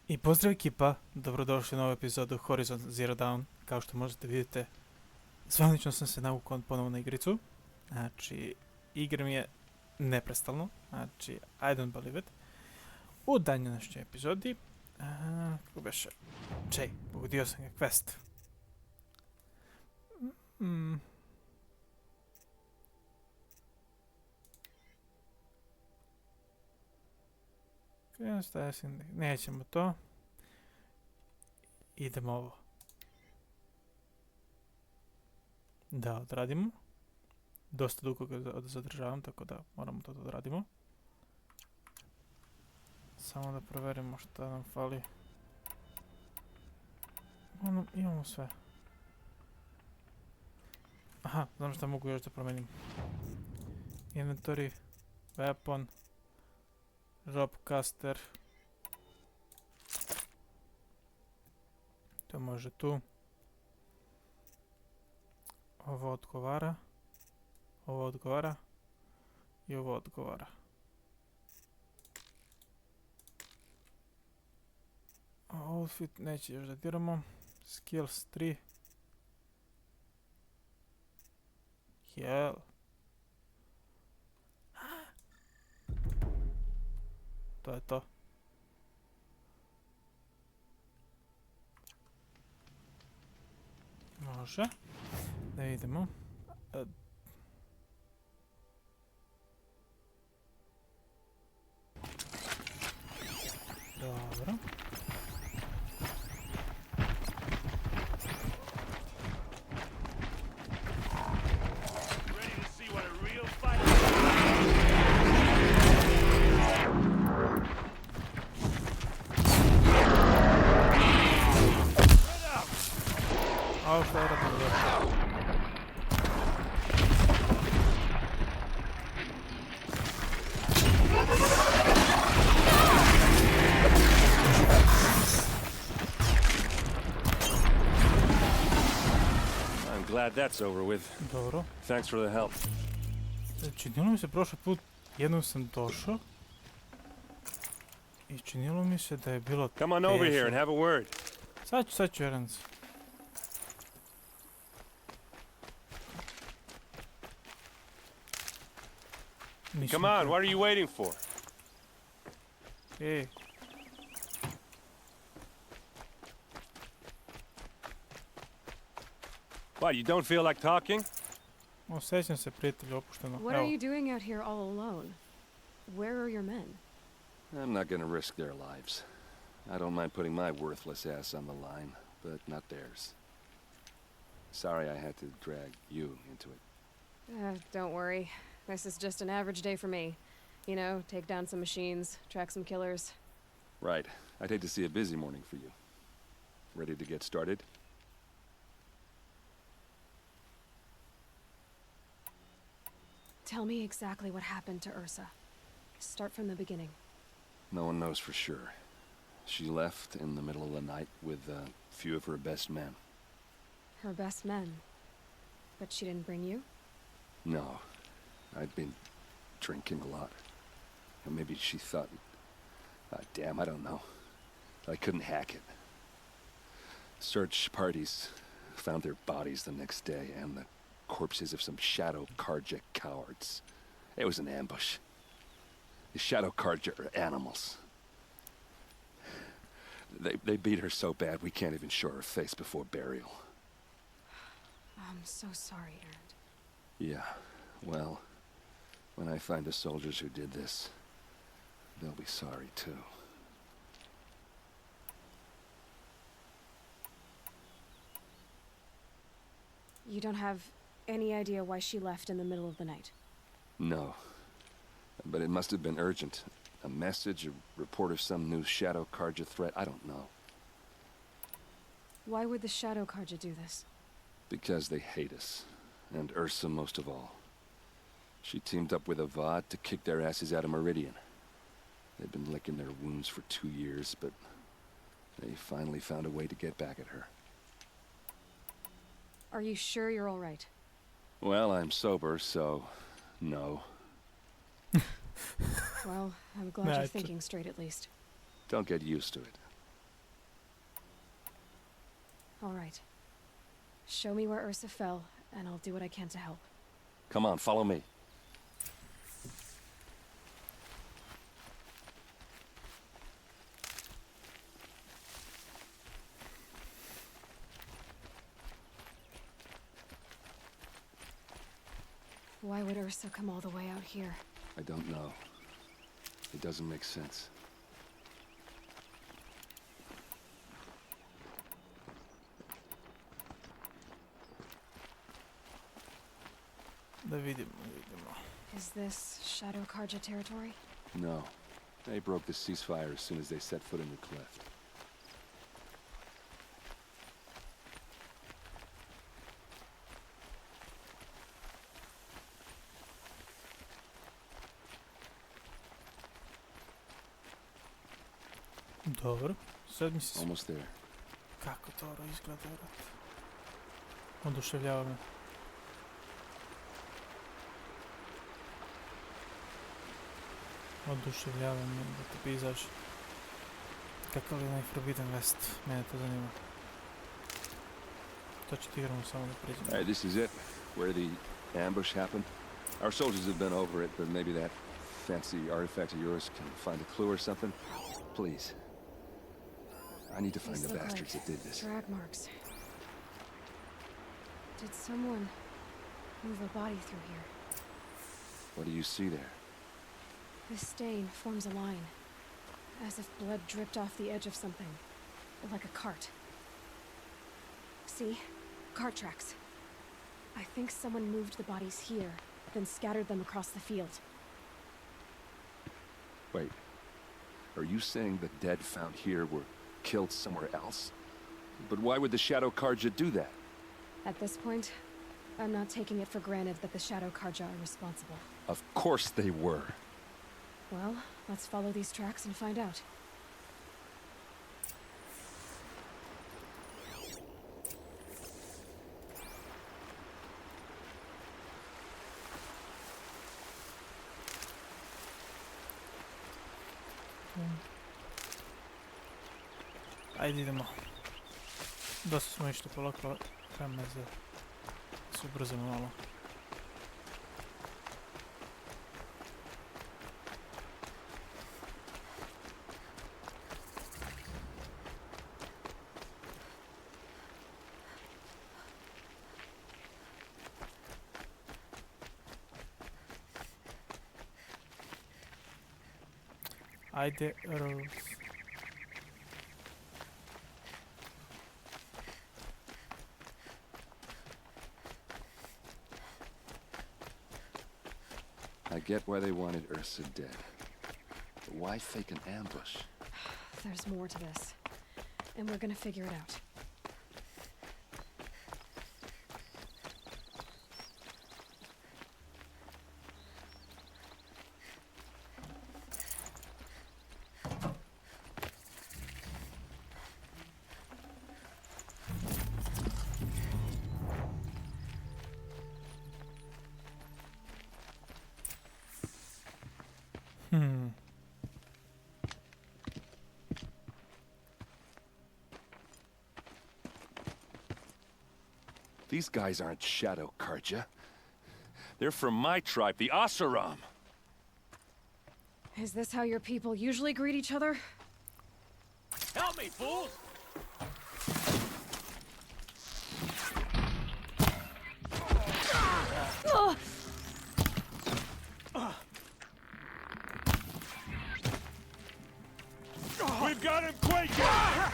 I pozdrav ekipa, dobrodošli u novu epizodu Horizon Zero Dawn. Kao što možete vidjeti, zvanično sam se navukao ponovo na igricu. Znači, igram je neprestalno, znači, I don't believe it. U današnjoj epizodi, kako beše, pogodio sam ga quest. Nećemo to. Idemo ovo da odradimo. Dosta dugo ga zadržavam, tako da moramo to da odradimo. Samo da proverimo šta nam fali. Imamo sve. Aha, znam šta mogu još da promenim. Inventory, weapon, robcaster. To može tu. Ovo odgovara. Ovo odgovara. I ovo odgovara. Outfit neće još da diramo. Skills 3. Hell. To je to. Može. Da vidimo. Dobro. Ovo što je radno dobro. Glad that's over with. Dobro. Thanks for the help. Činilo mi se prošli put, jednom sam došao i činilo mi se da je bilo Come on over here and have a word. Sad ću jedan se. Come on, what are you waiting for? Ej. What, you don't feel like talking? Osjećam se, prijatelju, opušteno. What are you doing out here all alone? Where are your men? I'm not gonna risk their lives. I don't mind putting my worthless ass on the line, but not theirs. Sorry I had to drag you into it. Don't worry. This is just an average day for me. You know, take down some machines, track some killers. Right. I'd hate to see a busy morning for you. Ready to get started? Tell me exactly what happened to Ursa. Start from the beginning. No one knows for sure. She left in the middle of the night with a few of her best men. Her best men? But she didn't bring you? No. I'd been drinking a lot. And maybe she thought... damn, I don't know. I couldn't hack it. Search parties found their bodies the next day, and the corpses of some Shadow Karja cowards. It was an ambush. The Shadow Karja are animals. They beat her so bad we can't even show her face before burial. I'm so sorry, Erend. Yeah, well, when I find the soldiers who did this, they'll be sorry too. You don't have any idea why she left in the middle of the night? No. But it must have been urgent. A message, a report of some new Shadow Karja threat, I don't know. Why would the Shadow Karja do this? Because they hate us. And Ursa most of all. She teamed up with Avad to kick their asses out of Meridian. They've been licking their wounds for 2 years, but they finally found a way to get back at her. Are you sure you're all right? Well, I'm sober, so no. Well, I'm glad you're thinking straight at least. Don't get used to it. All right. Show me where Ursa fell, and I'll do what I can to help. Come on, follow me. Why would Ursa come all the way out here? I don't know. It doesn't make sense. Da vidimo. Is this Shadow Karja territory? No. They broke the ceasefire as soon as they set foot in the cleft. Dobro, sad mi se... Almost there. Kako to izgleda, vrat? Oduševljava me. Oduševljava me da te pejzaž. Kakav je onaj Forbidden West? Mene to zanima. To će ti igramo samo da priđemo. Alright, this is it. Where the ambush happened. Our soldiers have been over it, but maybe that fancy artifact of yours can find a clue or something. Please. I need to find These the look bastards like that did this. drag marks. Did someone move a body through here? What do you see there? This stain forms a line, as if blood dripped off the edge of something, like a cart. See? Cart tracks. I think someone moved the bodies here, then scattered them across the field. Wait. Are you saying the dead found here were killed somewhere else? But why would the Shadow Karja do that? At this point, I'm not taking it for granted that the Shadow Karja are responsible. Of course they were. Well, let's follow these tracks and find out. Ajde idemo. Dosta smo išli polako, treba da se ubrzamo malo. Ajde, Rose. I get why they wanted Ursa dead. But why fake an ambush? There's more to this, and we're gonna figure it out. These guys aren't Shadow Karja. They're from my tribe, the Asaram. Is this how your people usually greet each other? Help me, fools! We've got him quaking!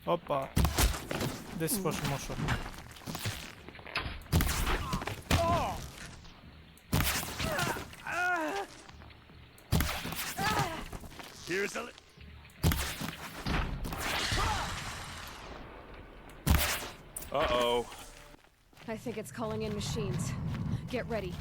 Opa! Gdje si pošao mošao? Here's a... Uh-oh. I think it's calling in machines. Get ready.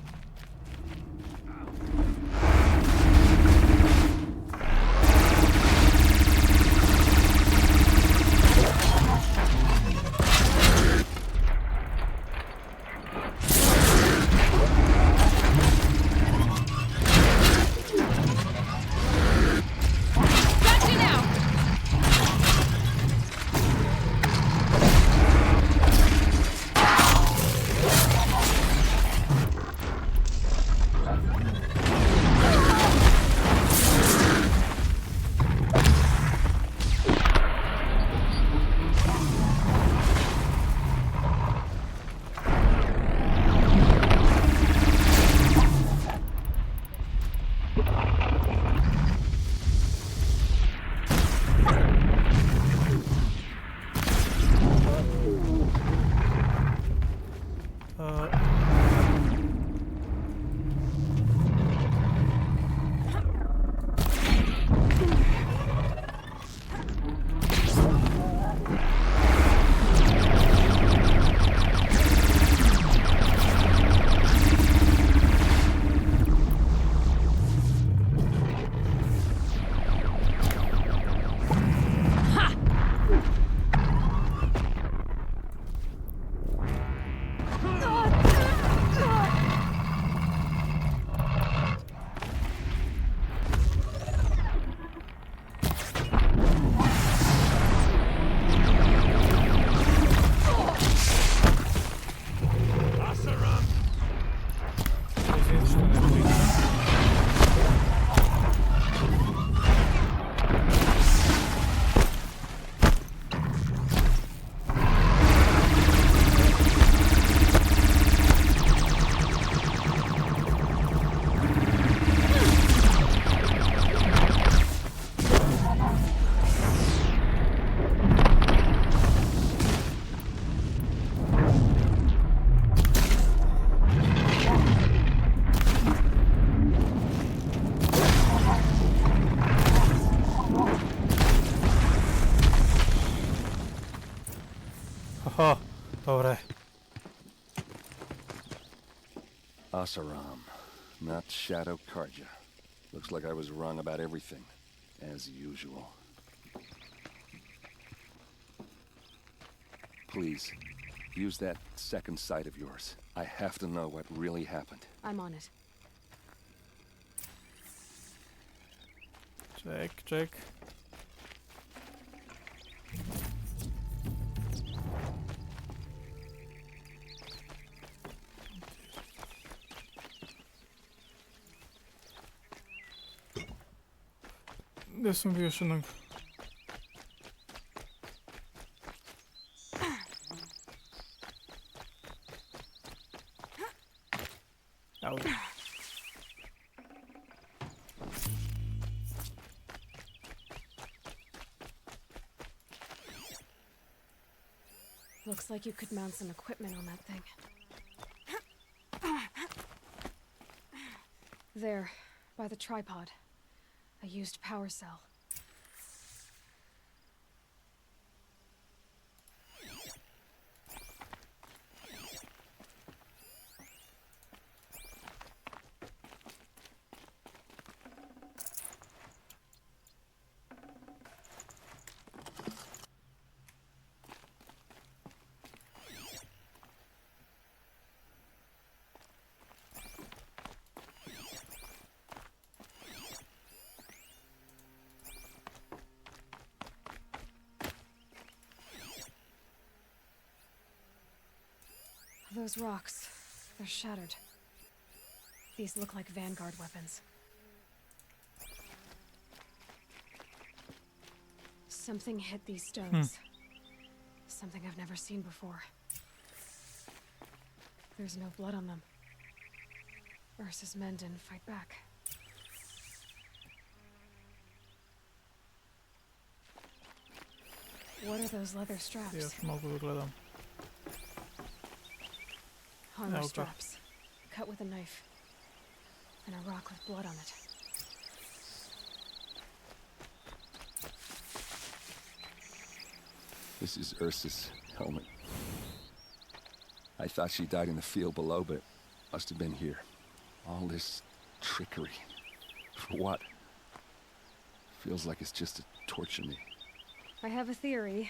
Oho, dobro je. Asaram, not Shadow Karja. Looks like I was wrong about everything, as usual. Please, use that second sight of yours. I have to know what really happened. I'm on it. Check. Gdje sam bio još jednog? Au. Looks like you could mount some equipment on that thing. There, by the tripod. A used power cell. Those rocks, they're shattered. These look like vanguard weapons. Something hit these stones. Something I've never seen before. There's no blood on them. Ursa's men didn't fight back. What are those leather straps? Još mogu da gledam. Armor Okay. straps, cut with a knife, and a rock with blood on it. This is Ursa's helmet. I thought she died in the field below, but it must have been here. All this trickery. For what? Feels like it's just to torture me. I have a theory,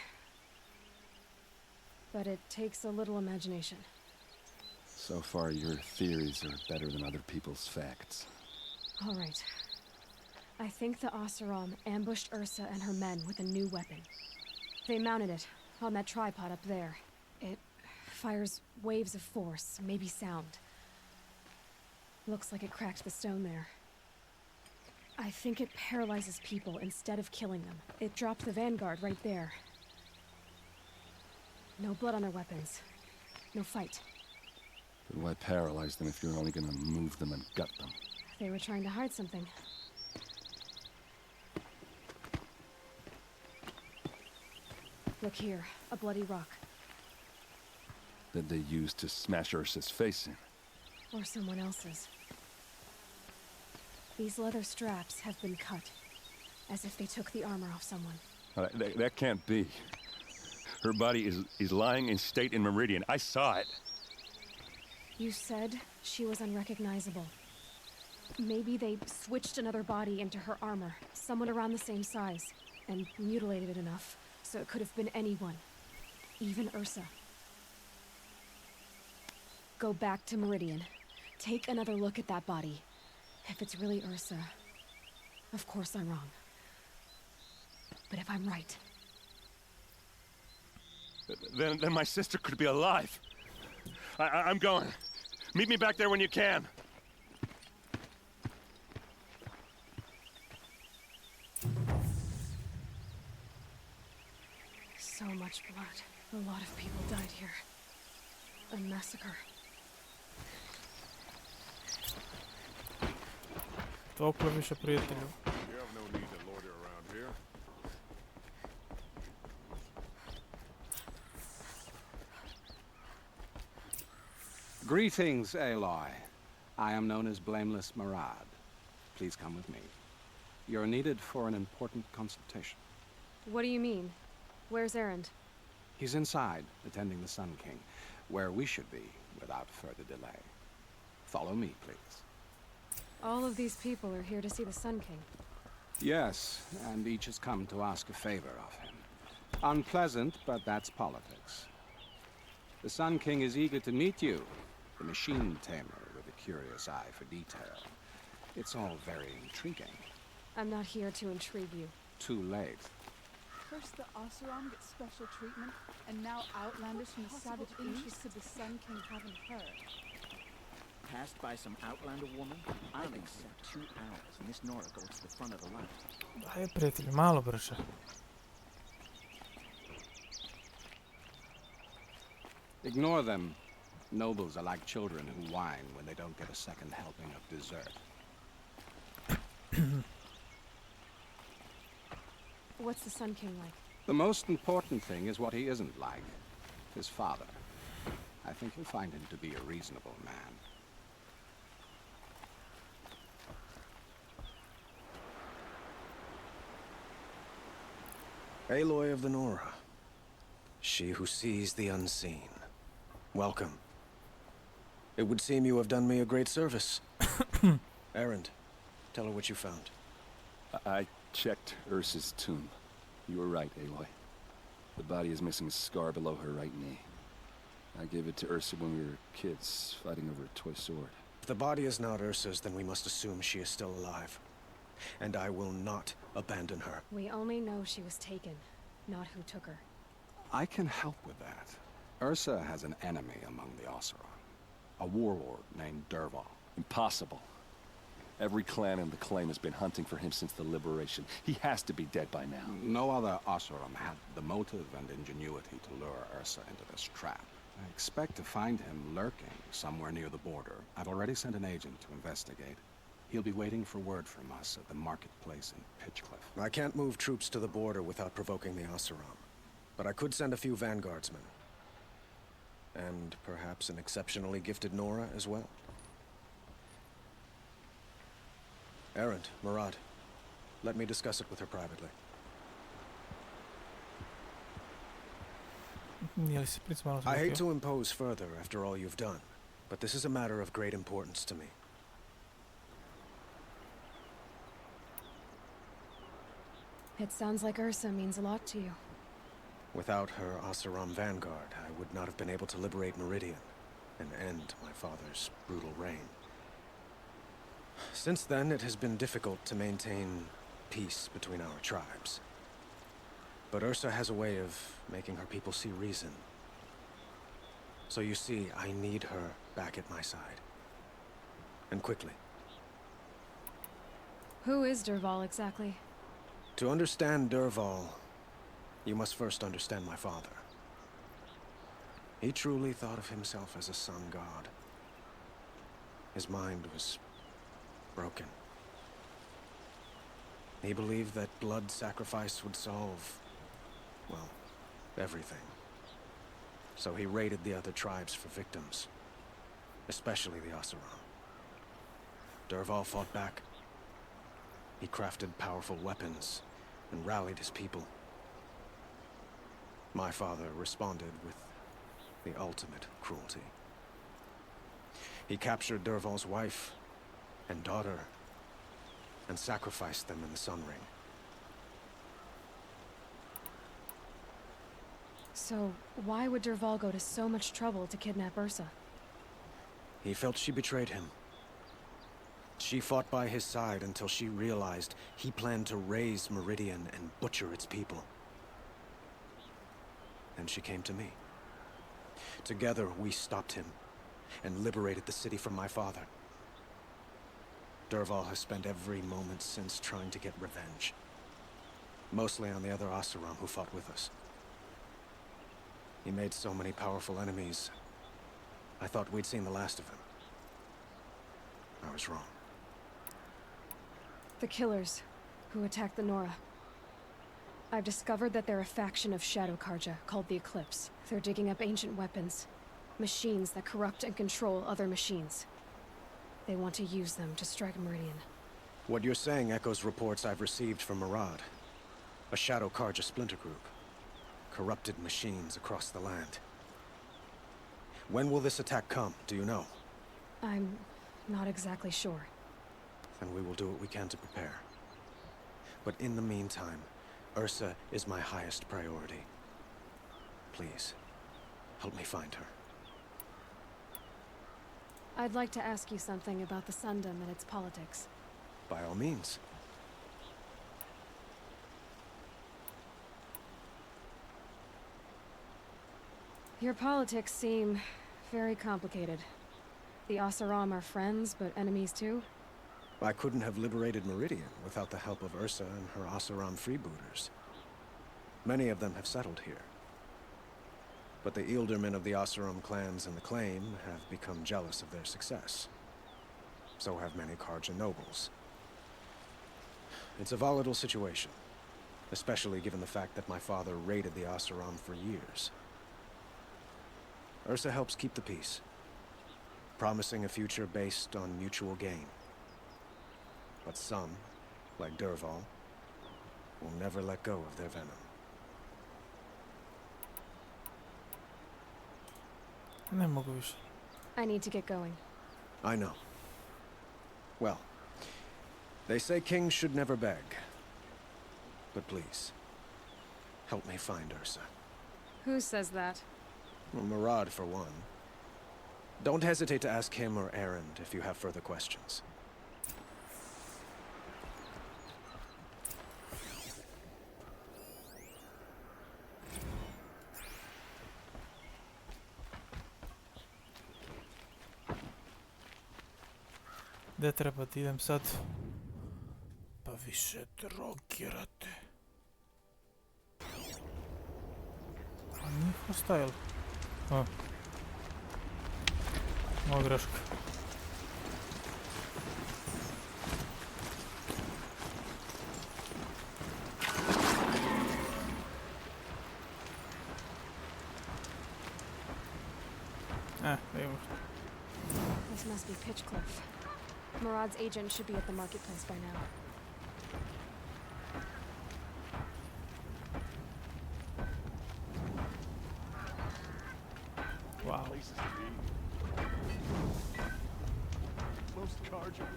but it takes a little imagination. So far, your theories are better than other people's facts. All right. I think the Oseram ambushed Ursa and her men with a new weapon. They mounted it on that tripod up there. It fires waves of force, maybe sound. Looks like it cracked the stone there. I think it paralyzes people instead of killing them. It dropped the vanguard right there. No blood on their weapons. No fight. But why paralyze them if you're only gonna move them and gut them? They were trying to hide something. Look here, a bloody rock. That they used to smash Ursa's face in. Or someone else's. These leather straps have been cut, as if they took the armor off someone. That can't be. Her body is lying in state in Meridian. I saw it. You said she was unrecognizable. Maybe they switched another body into her armor, someone around the same size, and mutilated it enough, so it could have been anyone. Even Ursa. Go back to Meridian. Take another look at that body. If it's really Ursa, of course I'm wrong. But if I'm right... Then my sister could be alive. I'm going. Meet me back there when you can. So much blood. A lot of people died here. A massacre. Toplo više prijatelju. You have no need to loiter around here. Greetings, Aloy. I am known as Blameless Marad. Please come with me. You're needed for an important consultation. What do you mean? Where's Erend? He's inside, attending the Sun King, where we should be without further delay. Follow me, please. All of these people are here to see the Sun King. Yes, and each has come to ask a favor of him. Unpleasant, but that's politics. The Sun King is eager to meet you, the machine tamer with a curious eye for detail. It's all very intriguing. I'm not here to intrigue you. Too late. First the Oseram get special treatment, and now outlanders from the savage east could the Sun King haven't heard. Passed by some outlander woman? I don't accept 2 hours, and this Nora goes to the front of the line. Daj, prijatelju, malo brže. Ignore them. Nobles are like children who whine when they don't get a second helping of dessert. What's the Sun King like? The most important thing is what he isn't like. His father. I think you'll find him to be a reasonable man. Aloy of the Nora. She who sees the unseen. Welcome. It would seem you have done me a great service. Errand, tell her what you found. I checked Ursa's tomb. You were right, Aloy. The body is missing a scar below her right knee. I gave it to Ursa when we were kids, fighting over a toy sword. If the body is not Ursa's, then we must assume she is still alive. And I will not abandon her. We only know she was taken, not who took her. I can help with that. Ursa has an enemy among the Oseram. A warlord named Dervahl. Impossible. Every clan in the claim has been hunting for him since the liberation. He has to be dead by now. No other Oseram had the motive and ingenuity to lure Ursa into this trap. I expect to find him lurking somewhere near the border. I've already sent an agent to investigate. He'll be waiting for word from us at the marketplace in Pitchcliff. I can't move troops to the border without provoking the Oseram. But I could send a few vanguardsmen. And perhaps an exceptionally gifted Nora as well. Errand, Murad. Let me discuss it with her privately. I hate to impose further after all you've done, but this is a matter of great importance to me. It sounds like Ursa means a lot to you. Without her Oseram vanguard, I would not have been able to liberate Meridian and end my father's brutal reign. Since then, it has been difficult to maintain peace between our tribes. But Ursa has a way of making her people see reason. So you see, I need her back at my side. And quickly. Who is Dervahl exactly? To understand Dervahl, you must first understand my father. He truly thought of himself as a sun god. His mind was broken. He believed that blood sacrifice would solve, well, everything. So he raided the other tribes for victims, especially the Oseram. Dervahl fought back. He crafted powerful weapons and rallied his people. My father responded with the ultimate cruelty. He captured Dervahl's wife and daughter and sacrificed them in the Sun Ring. So, why would Dervahl go to so much trouble to kidnap Ursa? He felt she betrayed him. She fought by his side until she realized he planned to raise Meridian and butcher its people. Then she came to me. Together, we stopped him and liberated the city from my father. Dervahl has spent every moment since trying to get revenge. Mostly on the other Oseram who fought with us. He made so many powerful enemies, I thought we'd seen the last of him. I was wrong. The killers who attacked the Nora. I've discovered that they're a faction of Shadow Karja called the Eclipse. They're digging up ancient weapons. Machines that corrupt and control other machines. They want to use them to strike Meridian. What you're saying echoes reports I've received from Murad, a Shadow Karja splinter group. corrupted machines across the land. When will this attack come, do you know? I'm not exactly sure. Then we will do what we can to prepare. But in the meantime, Ursa is my highest priority. Please, help me find her. I'd like to ask you something about the Sundom and its politics. By all means. Your politics seem very complicated. The Oseram are friends, but enemies too? I couldn't have liberated Meridian without the help of Ursa and her Oseram freebooters. Many of them have settled here. But the Ealdormen of the Oseram clans and the Claim have become jealous of their success. So have many Karja nobles. It's a volatile situation, especially given the fact that my father raided the Oseram for years. Ursa helps keep the peace, promising a future based on mutual gain. But some, like Dervahl, will never let go of their venom. Ne mogu više. I need to get going. I know. Well, they say kings should never beg. But please, help me find Ursa. Who says that? Well, Murad, for one. Don't hesitate to ask him or Erend if you have further questions. Gde treba da idem sad? Pa više drogirate. A njihov stajal. Moja greška. Da imamo. This must be Pitchcliff. Murad's agent should be at the marketplace by now. Wow. Places to be. Most cards are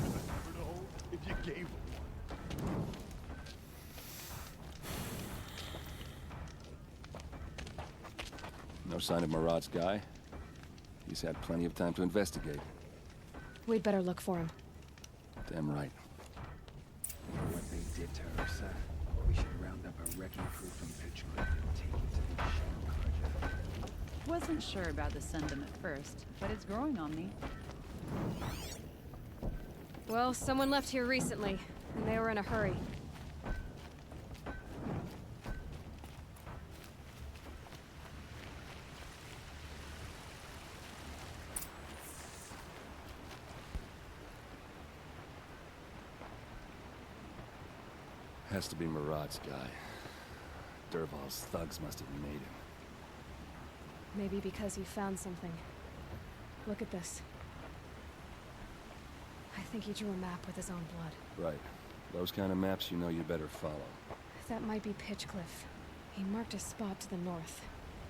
never to hold if you gave them one. No sign of Murad's guy. He's had plenty of time to investigate. We'd better look for him. Damn right. What they did to Ursa, we should round up a wrecking crew from Pitchcliff and take it to the shell, Karja. Wasn't sure about the Sundom at first, but it's growing on me. Well, someone left here recently, and they were in a hurry. Has to be Murad's guy. Dervahl's thugs must have made him. Maybe because he found something. Look at this. I think he drew a map with his own blood. Right. Those kind of maps you know you better follow. That might be Pitchcliff. He marked a spot to the north.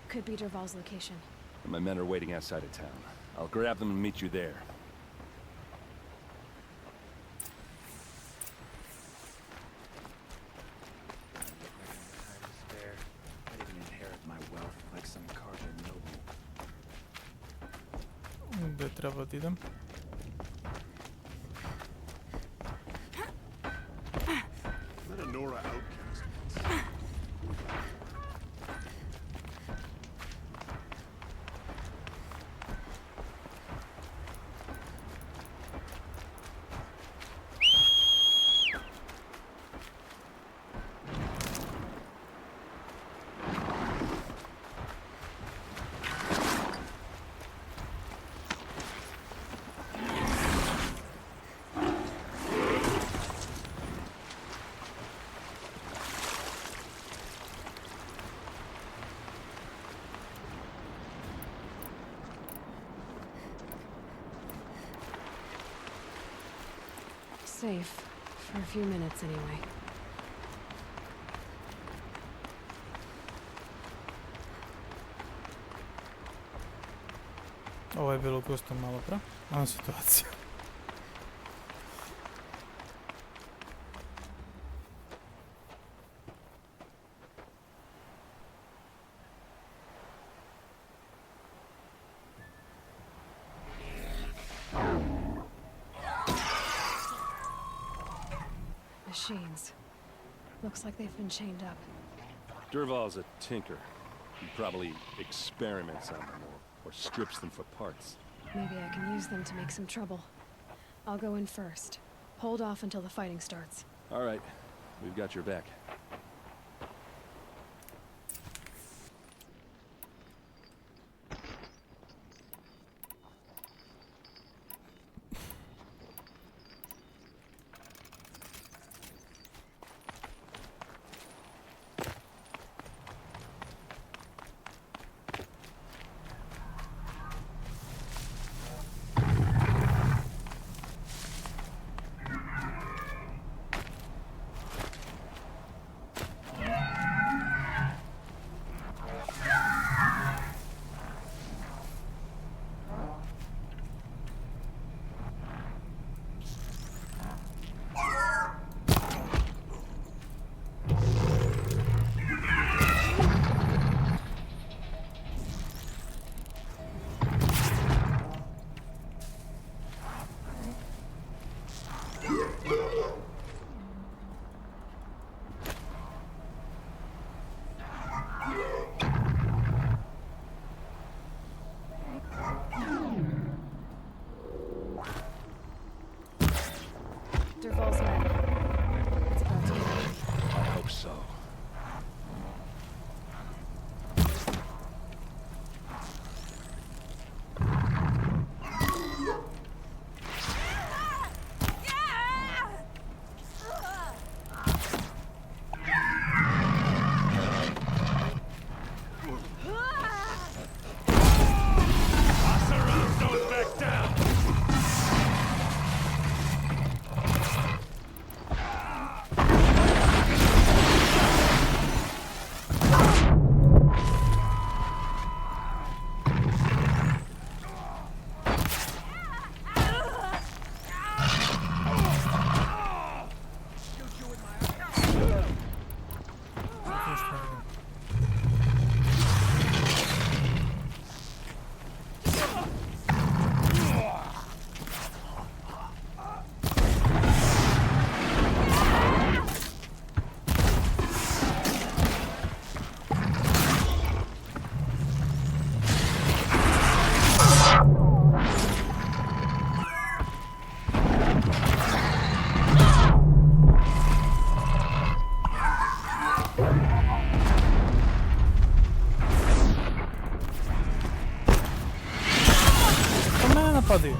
Could be Dervahl's location. And my men are waiting outside of town. I'll grab them and meet you there. I didn't inherit my wealth like some Karja noble. Gde treba da idem? Let a Nora outcast once. Safe. For a few minutes, anyway. Ovo je bilo gusto malo pre. Ona situacija. Machines. Looks like they've been chained up. Durval's a tinker. He probably experiments on them or strips them for parts. Maybe I can use them to make some trouble. I'll go in first. Hold off until the fighting starts. All right, we've got your back. Durval's men. It's about to get ugly. I hope so. Napadaju.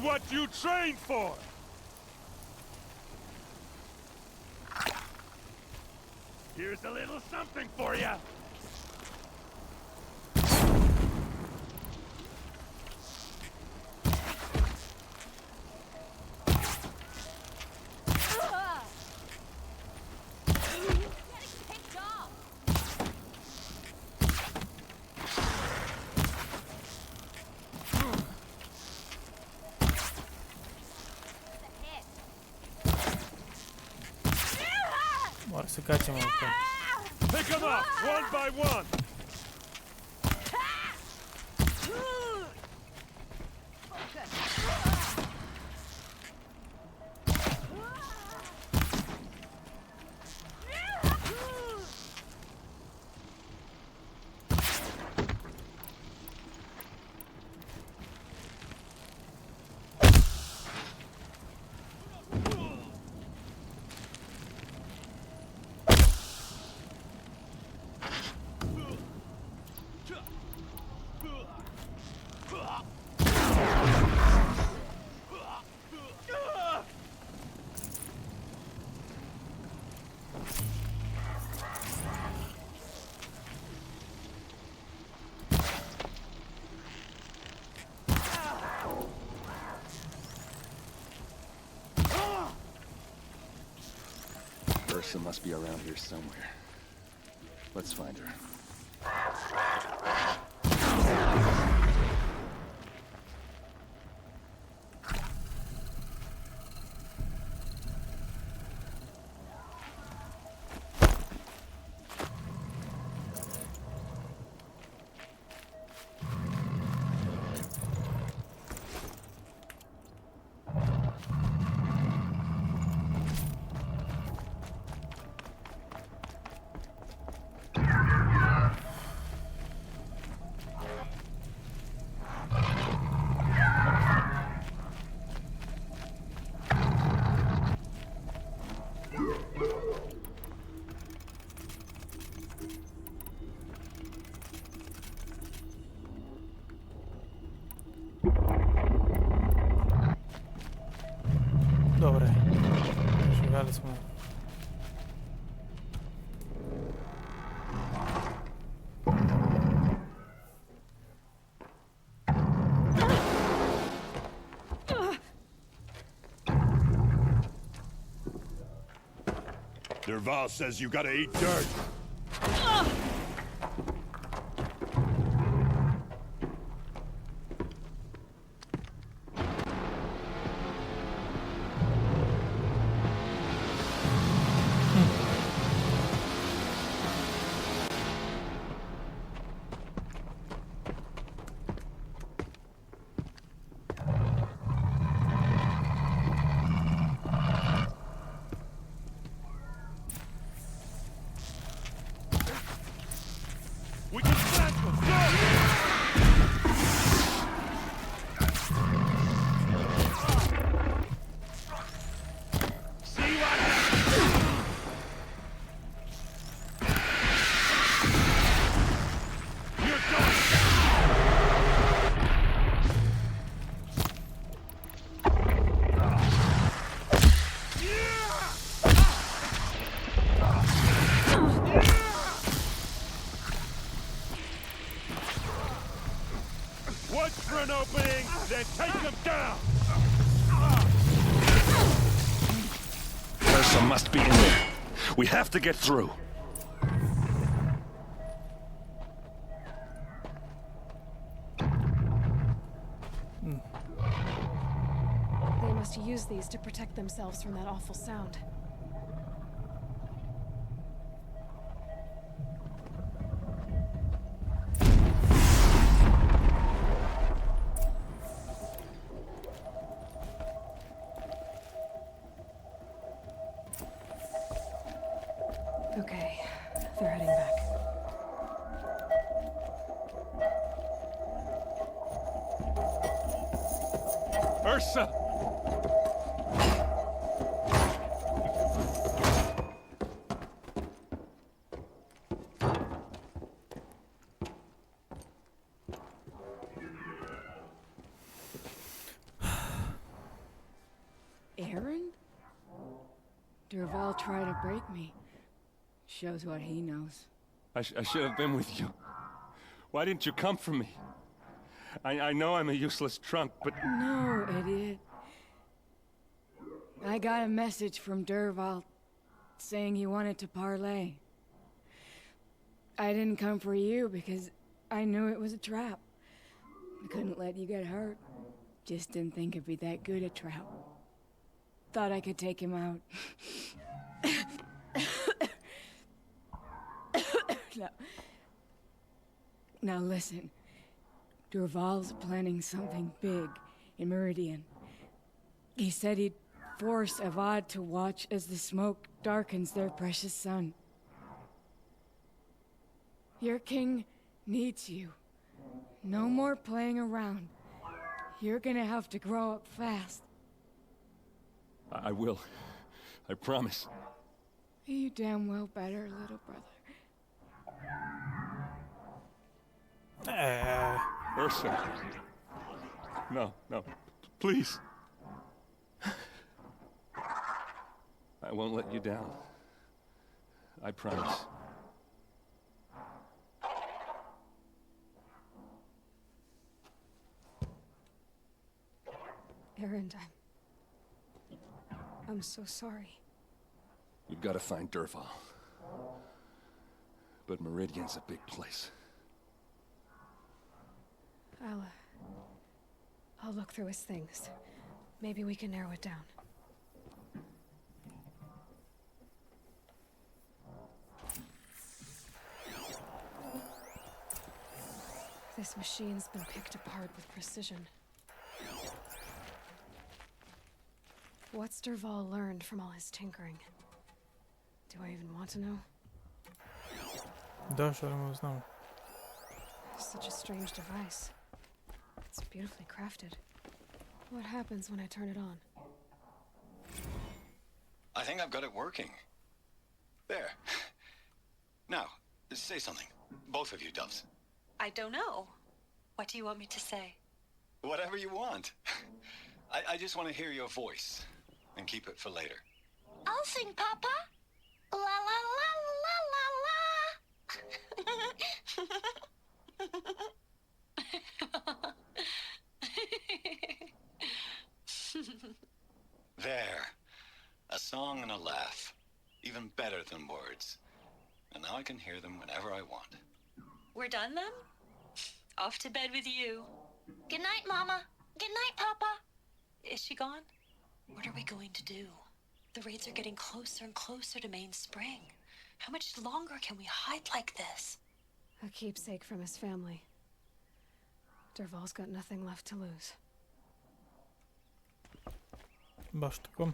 What you trained for! Here's a little something for you! se gaćamo oko. Pick them up, one by one! Ursa must be around here somewhere. Let's find her. Dobre, živjeli smo. Derval says you gotta eat dirt. We can smash them! Go! See what happens! You're going Watch for an opening, then take them down! Ursa must be in there. We have to get through. They must use these to protect themselves from that awful sound. Okay, they're heading back. Ursa! Aaron? Derval tried to break me. Shows what he knows. I should have been with you. Why didn't you come for me? I know I'm a useless trunk, but... No, idiot. I got a message from Derval saying he wanted to parlay. I didn't come for you because I knew it was a trap. I couldn't let you get hurt. Just didn't think it'd be that good a trap. Thought I could take him out. now. Now listen. Durval's planning something big in Meridian. He said he'd force Avad to watch as the smoke darkens their precious sun. Your king needs you. No more playing around. You're gonna have to grow up fast. I will. I promise. You damn well better, little brother. Ursa. No, no. Please. I won't let you down. I promise. Erend, I'm so sorry. You've got to find Derval. But Meridian's a big place. I'll look through his things. Maybe we can narrow it down. This machine's been picked apart with precision. What's Derval learned from all his tinkering? Do I even want to know? Da, želimo znamo. Such a strange device. It's beautifully crafted. What happens when I turn it on? I think I've got it working. There. Now, say something. Both of you, doves. I don't know. What do you want me to say? Whatever you want. I just want to hear your voice. And keep it for later. I'll sing, Papa. La la la la la la. There. A song and a laugh. Even better than words. And now I can hear them whenever I want. We're done then? Off to bed with you. Good night, Mama. Good night, Papa. Is she gone? What are we going to do? The raids are getting closer and closer to Main Spring. How much longer can we hide like this? A keepsake from his family. Derval's got nothing left to lose. Baš tako.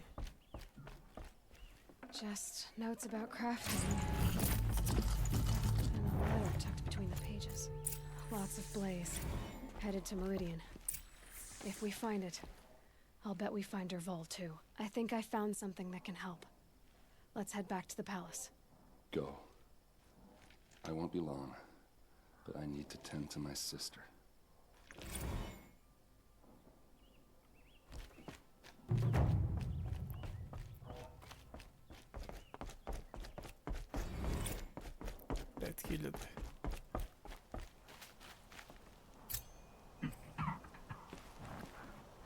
Just notes about crafting. And a letter tucked between the pages. Lots of blaze. Headed to Meridian. If we find it, I'll bet we find Derval too. I think I found something that can help. Let's head back to the palace. Go. I won't be long, but I need to tend to my sister.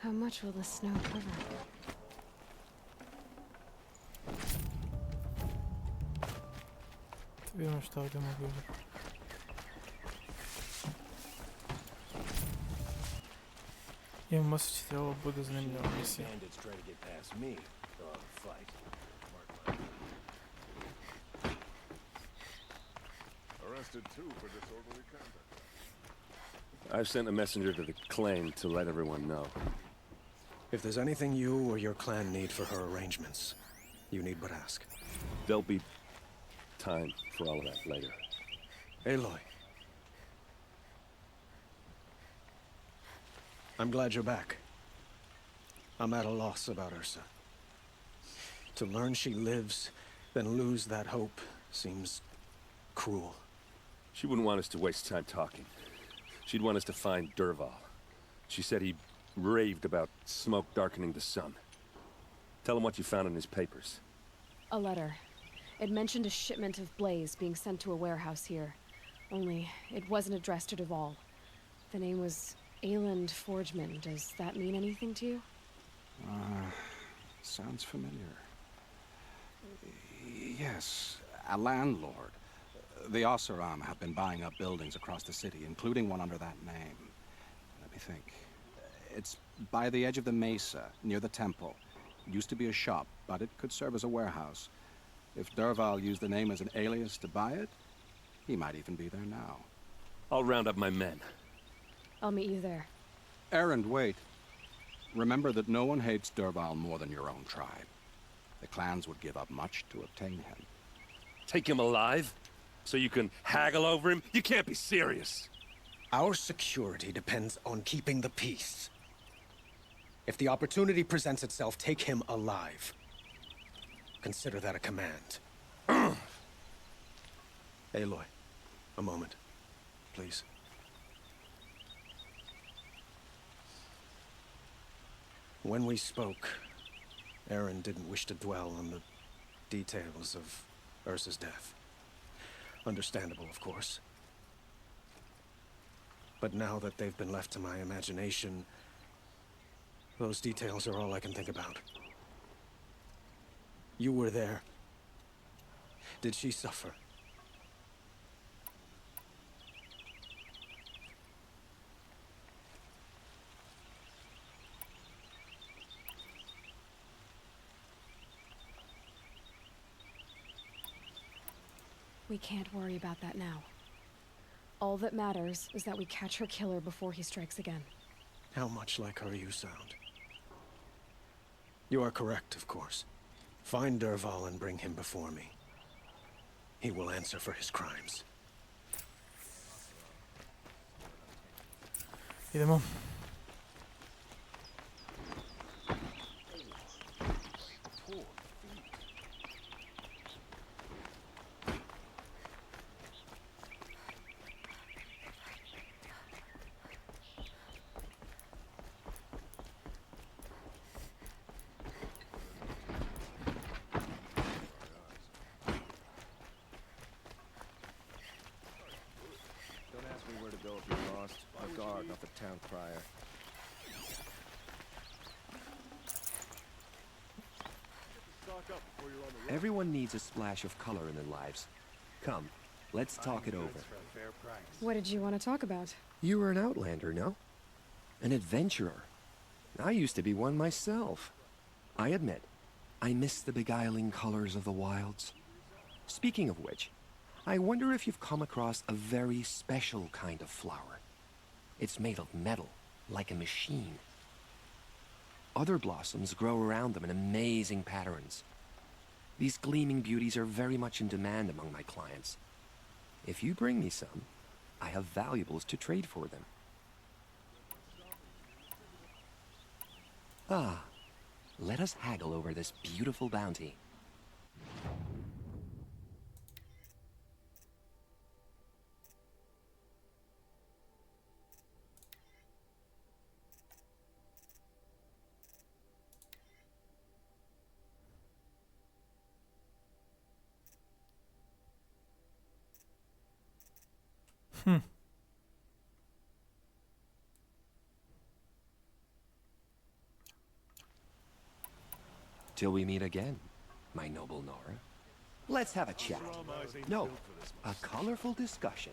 How much will the snow cover? Vidimo šta ovdje mogu imati. Imam osjećaj da ovo bude zanimljiva misija. I've sent a messenger to the claim to let everyone know. If there's anything you or your clan need for her arrangements, you need but ask. There'll be time for all of that later. Aloy. I'm glad you're back. I'm at a loss about Ursa. To learn she lives, then lose that hope, seems cruel. She wouldn't want us to waste time talking. She'd want us to find Derval. She said he raved about smoke darkening the sun. Tell him what you found in his papers. A letter. It mentioned a shipment of blaze being sent to a warehouse here. Only, it wasn't addressed to Derval. The name was Ayland Forgeman. Does that mean anything to you? Sounds familiar. Yes, a landlord. The Oseram have been buying up buildings across the city, including one under that name. Let me think. It's by the edge of the mesa, near the temple. It used to be a shop, but it could serve as a warehouse. If Derval used the name as an alias to buy it, He might even be there now. I'll round up my men. I'll meet you there. Errand, wait. Remember that no one hates Derval more than your own tribe. The clans would give up much to obtain him. Take him alive? So you can haggle over him? You can't be serious. Our security depends on keeping the peace. If the opportunity presents itself, take him alive. Consider that a command. Aloy, a moment, please. When we spoke, Aaron didn't wish to dwell on the details of Ursa's death. Understandable, of course. But now that they've been left to my imagination, those details are all I can think about. You were there. Did she suffer? We can't worry about that now. All that matters is that we catch her killer before he strikes again. How much like her you sound. You are correct, of course. Find Derval and bring him before me. He will answer for his crimes. Idemo. Not the town crier. Everyone needs a splash of color in their lives. Come, let's talk it over. What did you want to talk about? You were an outlander, no? An adventurer. I used to be one myself. I admit, I miss the beguiling colors of the wilds. Speaking of which, I wonder if you've come across a very special kind of flower. It's made of metal, like a machine. Other blossoms grow around them in amazing patterns. These gleaming beauties are very much in demand among my clients. If you bring me some, I have valuables to trade for them. Ah, let us haggle over this beautiful bounty. Till we meet again, my noble Nora. Let's have a chat. No, a colorful discussion.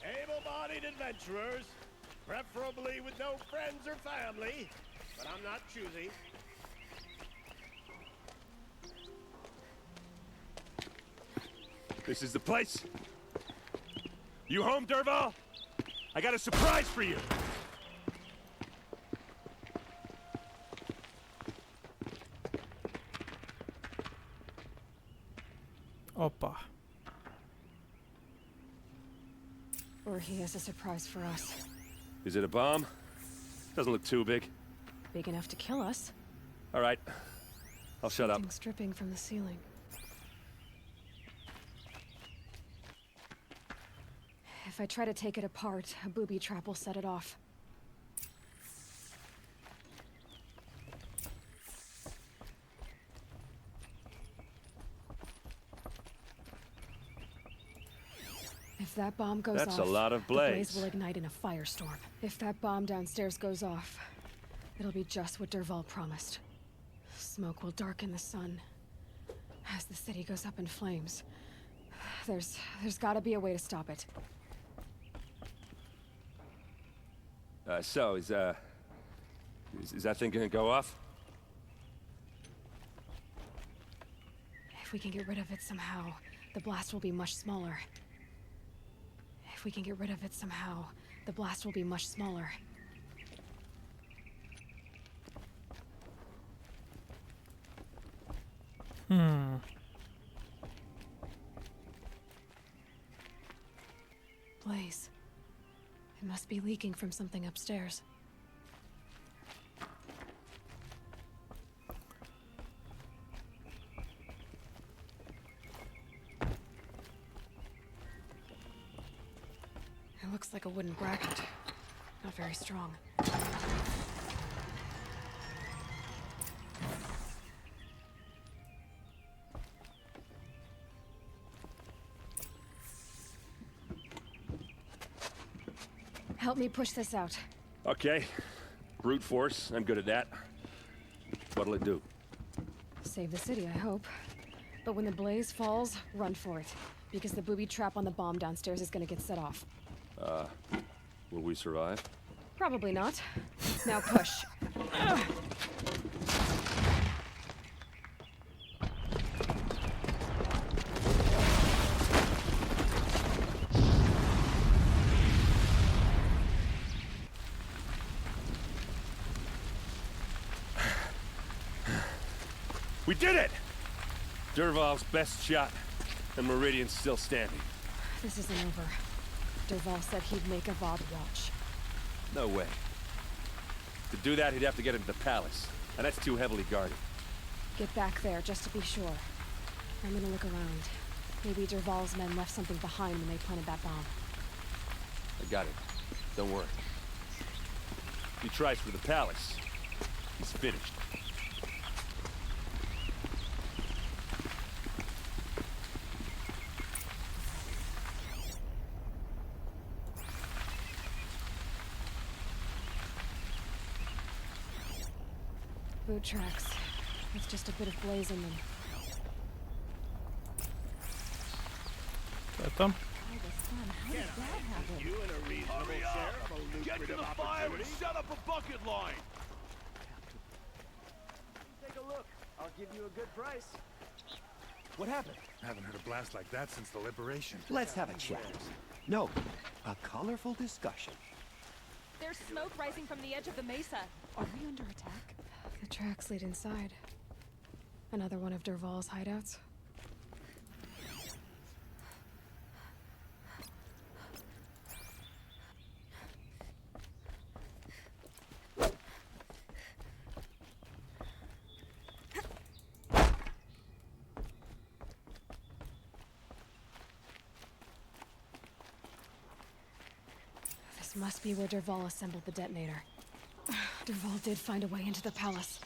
Able-bodied adventurers, preferably with no friends or family, but I'm not choosy. This is the place. You home, Derval? I got a surprise for you. Opa. Or he has a surprise for us. Is it a bomb? Doesn't look too big. Big enough to kill us. All right. I'll shut up. Something's dripping from the ceiling. If I try to take it apart, a booby trap will set it off. If that bomb goes off, That's a lot of the blaze. blaze will ignite in a firestorm. If that bomb downstairs goes off, it'll be just what Derval promised. smoke will darken the sun as the city goes up in flames. There's gotta be a way to stop it. So, is that thing gonna go off? If we can get rid of it somehow, the blast will be much smaller. If we can get rid of it somehow, the blast will be much smaller. Blaze. It must be leaking from something upstairs. It looks like a wooden bracket. Not very strong. Help me push this out. Okay. Brute force, I'm good at that. What'll it do? Save the city, I hope. But when the blaze falls, run for it. Because the booby trap on the bomb downstairs is gonna get set off. Will we survive? Probably not. Now push. We did it! Dervahl's best shot, and Meridian's still standing. This isn't over. Dervahl said he'd make a VOD watch. No way. To do that, he'd have to get into the palace, and that's too heavily guarded. Get back there, just to be sure. I'm gonna look around. Maybe Dervahl's men left something behind when they planted that bomb. I got it. Don't worry. If he tries for the palace, he's finished. Boot tracks. With just a bit of blaze in them. Got them? You in a reasonable share of a lucrative opportunity. Set up a bucket line! Take a look. I'll give you a good price. What happened? Haven't heard a blast like that since the liberation. Let's have a chat. No, a colorful discussion. There's smoke rising from the edge of the mesa. Are we under attack? The tracks lead inside. Another one of Dervahl's hideouts. This must be where Dervahl assembled the detonator. Dervahl did find a way into the palace.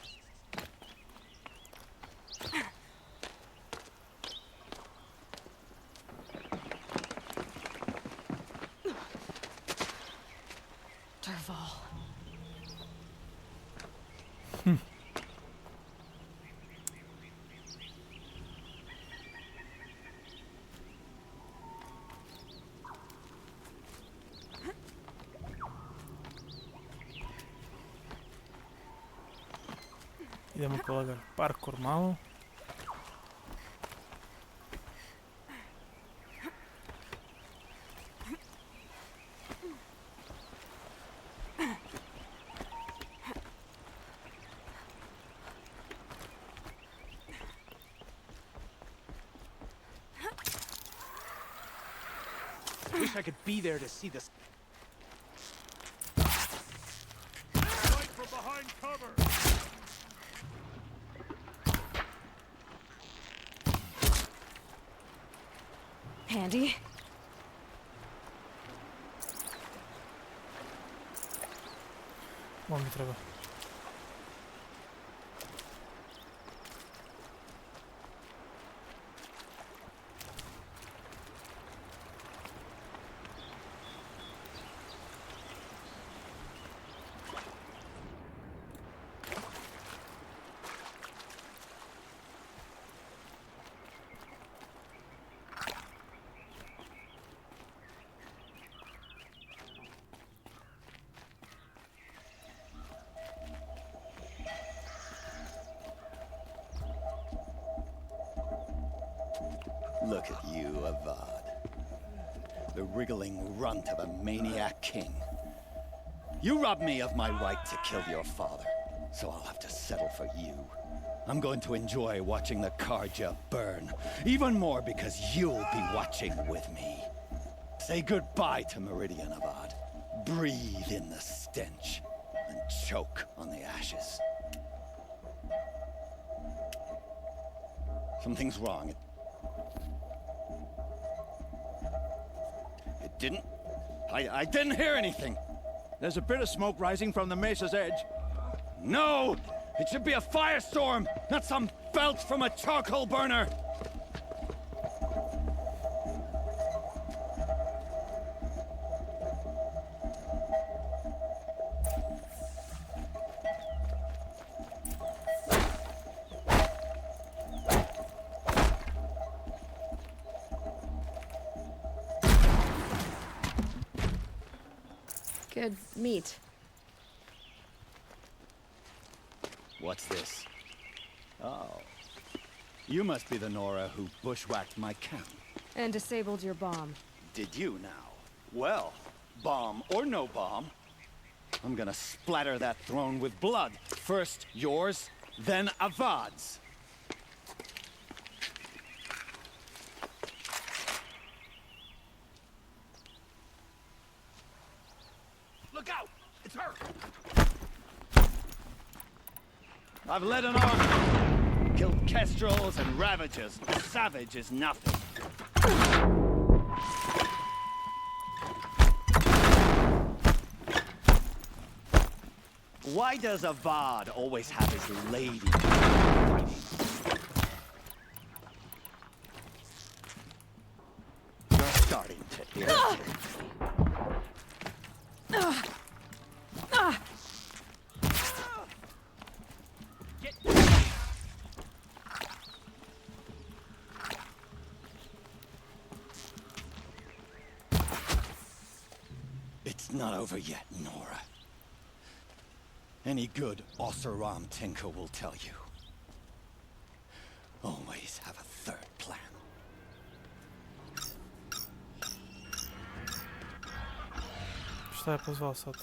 Dervahl. Idemo kolega parkour malo. Wish I could be there to see this. Fight from behind cover. Handy. Ovo mi treba. Look at you, Avad. The wriggling runt of a maniac king. You robbed me of my right to kill your father, so I'll have to settle for you. I'm going to enjoy watching the Karja burn, even more because you'll be watching with me. Say goodbye to Meridian, Avad. Breathe in the stench and choke on the ashes. Something's wrong. It didn't... I didn't hear anything. There's a bit of smoke rising from the mesa's edge. No! It should be a firestorm, not some belch from a charcoal burner! Good meat. What's this? Oh. You must be the Nora who bushwhacked my camp. And disabled your bomb. Did you now? Well, bomb or no bomb, I'm gonna splatter that throne with blood. First yours, then Avad's. Look out! It's her! I've led an army. Killed kestrels and ravagers. A savage is nothing. Why does Avad always have his lady fighting? You're starting to irritate. It's not over yet, Nora. Any good Oseram tinker will tell you. Always have a third plan. Šta je pozvao sad?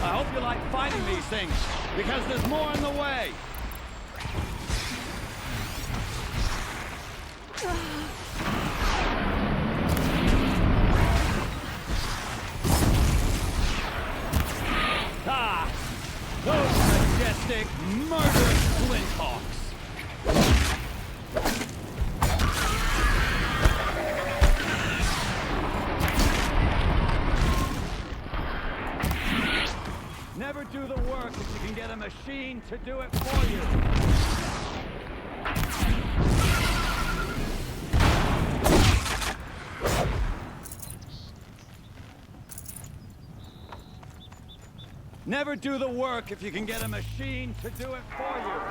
I hope you like finding these things, because there's more in the way. Ah! Those majestic, murderous flinthawks! Never do the work if you can get a machine to do it for you. Never do the work if you can get a machine to do it for you.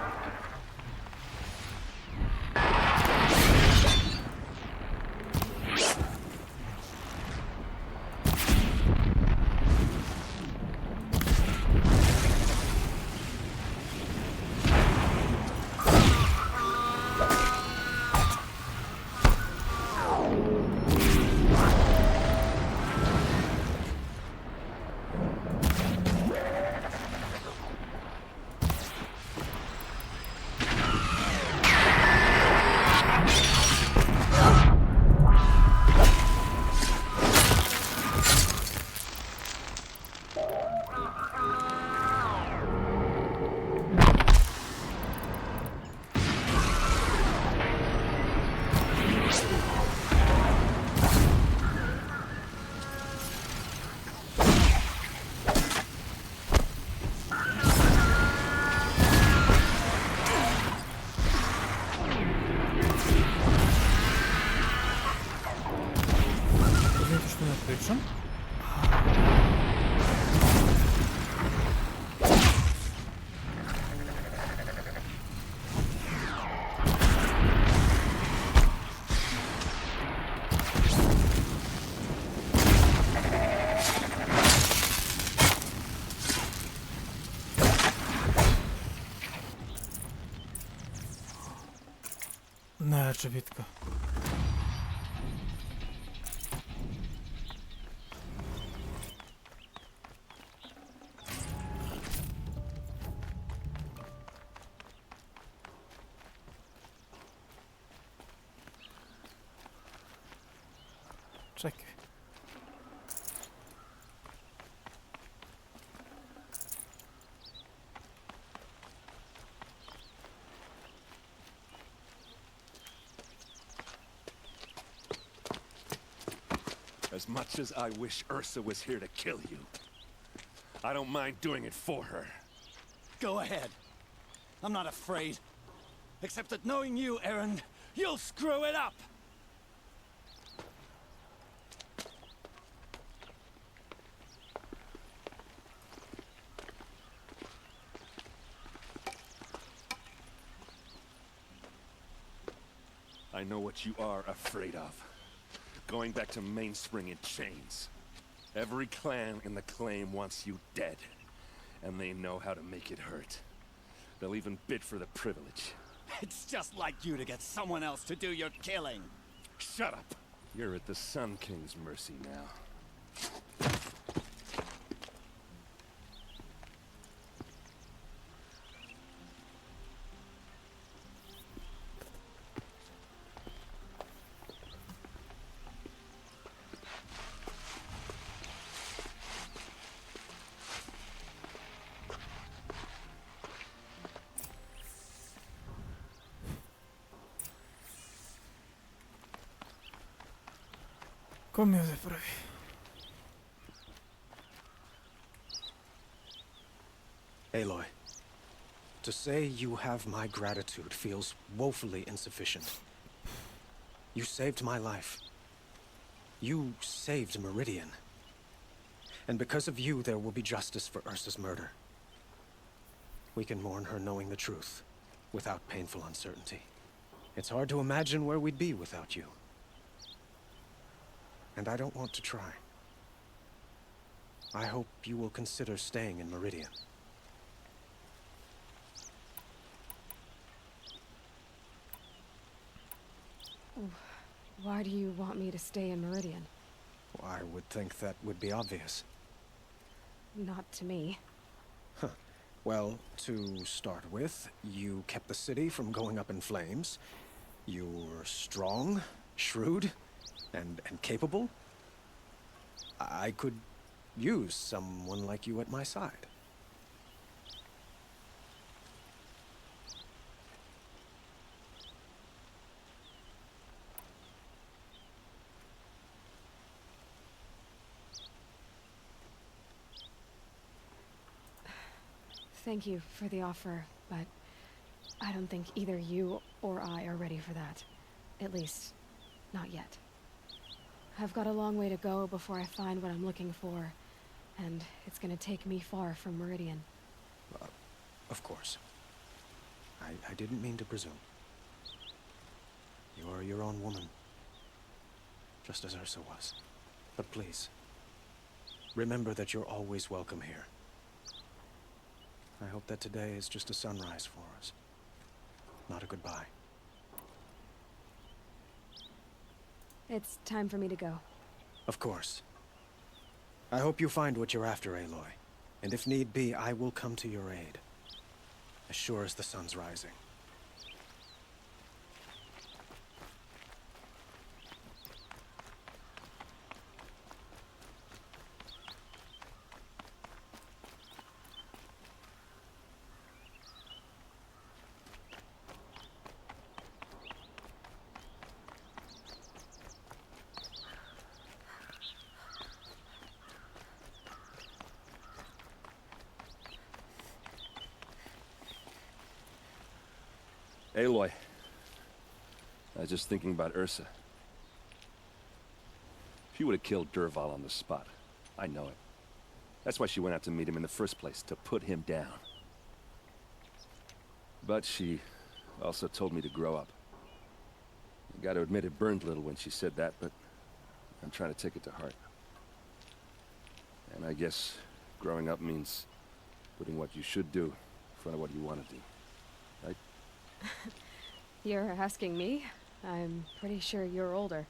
će bitka. Čekaj. As much as I wish Ursa was here to kill you, I don't mind doing it for her. Go ahead. I'm not afraid. Except that knowing you, Aaron, you'll screw it up! I know what you are afraid of. Going back to Mainspring in chains. Every clan in the claim wants you dead. And they know how to make it hurt. They'll even bid for the privilege. It's just like you to get someone else to do your killing. Shut up! You're at the Sun King's mercy now. Ko mi ovdje prvi? Aloy, to say you have my gratitude feels woefully insufficient. You saved my life. You saved Meridian. And because of you, there will be justice for Ursa's murder. We can mourn her knowing the truth, without painful uncertainty. It's hard to imagine where we'd be without you. And I don't want to try. I hope you will consider staying in Meridian. Why do you want me to stay in Meridian? I would think that would be obvious. Not to me. Well, to start with, you kept the city from going up in flames. You were strong, shrewd, and capable. I could use someone like you at my side. Thank you for the offer, but I don't think either you or I are ready for that. At least, not yet. I've got a long way to go before I find what I'm looking for, and it's gonna take me far from Meridian. Of course. I didn't mean to presume. You are your own woman, just as Ursa was. But please, remember that you're always welcome here. I hope that today is just a sunrise for us, not a goodbye. It's time for me to go. Of course. I hope you find what you're after, Aloy. And if need be, I will come to your aid. As sure as the sun's rising. Aloy, I was just thinking about Ursa. She would have killed Dervahl on the spot. I know it. That's why she went out to meet him in the first place, to put him down. But she also told me to grow up. I gotta admit it burned a little when she said that, but I'm trying to take it to heart. And I guess growing up means putting what you should do in front of what you want to do. Right? You're asking me? I'm pretty sure you're older.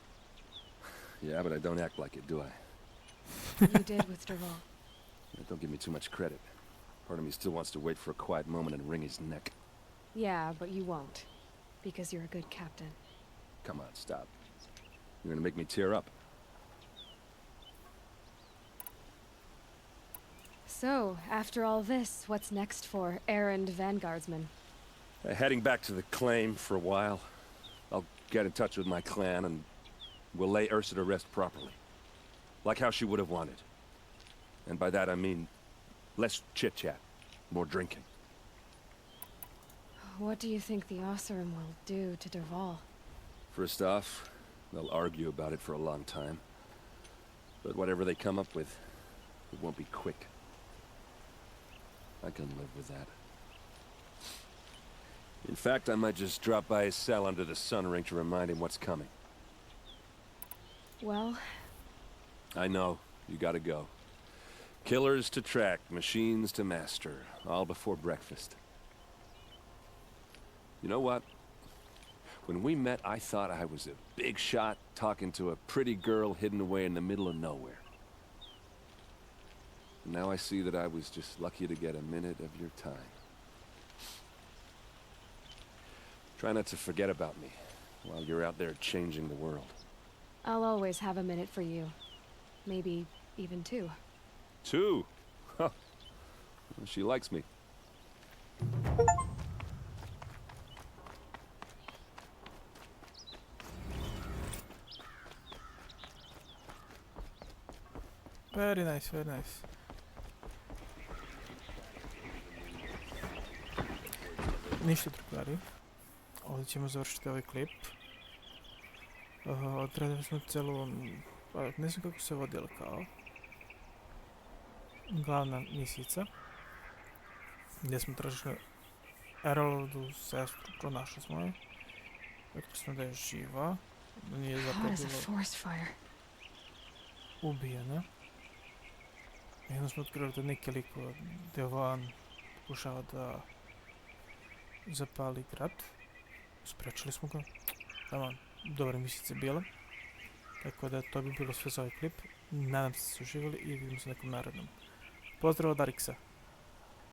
Yeah, but I don't act like it, do I? You did with Dervahl. Don't give me too much credit. Part of me still wants to wait for a quiet moment and wring his neck. Yeah, but you won't. Because you're a good captain. Come on, stop. You're gonna make me tear up. So, after all this, what's next for errand vanguardsman? Heading back to the claim for a while. I'll get in touch with my clan and we'll lay Ursa to rest properly. Like how she would have wanted. And by that I mean less chit-chat, more drinking. What do you think the Oseram will do to Dervahl? First off, they'll argue about it for a long time. But whatever they come up with, it won't be quick. I can live with that. In fact, I might just drop by his cell under the sun ring to remind him what's coming. Well... I know. You gotta go. Killers to track, machines to master. All before breakfast. You know what? When we met, I thought I was a big shot talking to a pretty girl hidden away in the middle of nowhere. Now I see that I was just lucky to get a minute of your time. Try not to forget about me while you're out there changing the world. I'll always have a minute for you. Maybe even two. Two? Huh. She likes me. Very nice, very nice. Ništa, drugari. Ovdje ćemo završiti ovaj klip. Odradili smo celu... ne znam kako se vodila kao... glavna misica. Gdje smo tražili Eroldu sestru, pronašli smo je. Rekli smo da je živa. Da nije zapravo bila ubijena. I onda smo otkrili da neki lik Devan pokušava da zapali grad. Sprečili smo ga. Tamo dobre misice bile. Tako da to bi bilo sve za ovaj klip. Nadam se da ste uživali i vidimo se nekom narednom. Pozdrav od Ariksa.